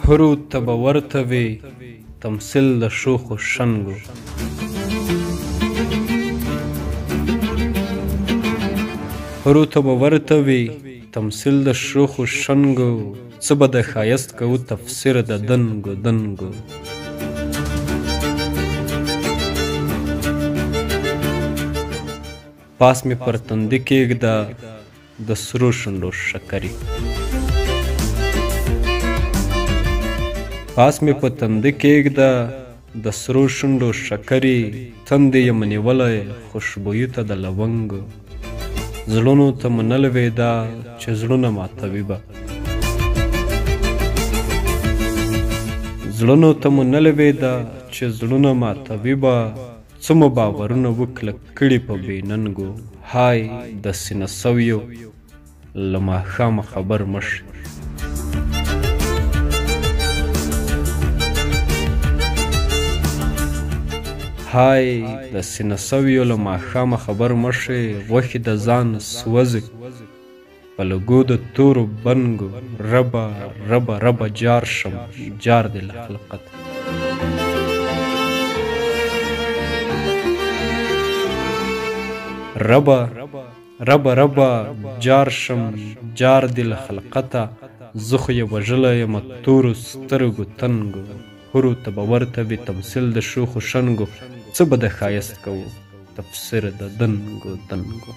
هرو ته به ورته وي تمثیل د شوخو شنګو. هرو ته به ورته وي تمثیل د شوخو شنګو، څه به د ښایست کوو تفسیر د دنګو دنګو. پاس مې پر تندي کېږده د سرو شونډو شکرې. پاس مې په تندي کېږده د سرو شونډو شکرې، تندې یم نیولی خوشبویي ته د لونګو. زړونو ته مو نه لوېده چې زړونه ماتوي به، زړونو ته مو نه لوېده چې زړونه ماتوي به. څه مو باورونه وکړه کړي په بې ننګو، های د سینه سویو له ماښامه خبر مه شي. های د سینه سویو له ماښامه خبر مه شي، غوښې د ځان سوځي په لږو د تورو بنګو. ربه ربه ربه جار شم جار دې له خلقت. ربه ربه ربه جار شم جار دې له خلقته، زه خو یې وژلی یم تورو سترګو تنګو. هرو ته به ورته وي تمثیل د شوخو شنګو، څه به د ښایست کوو تفسیر د دنګو دنګو.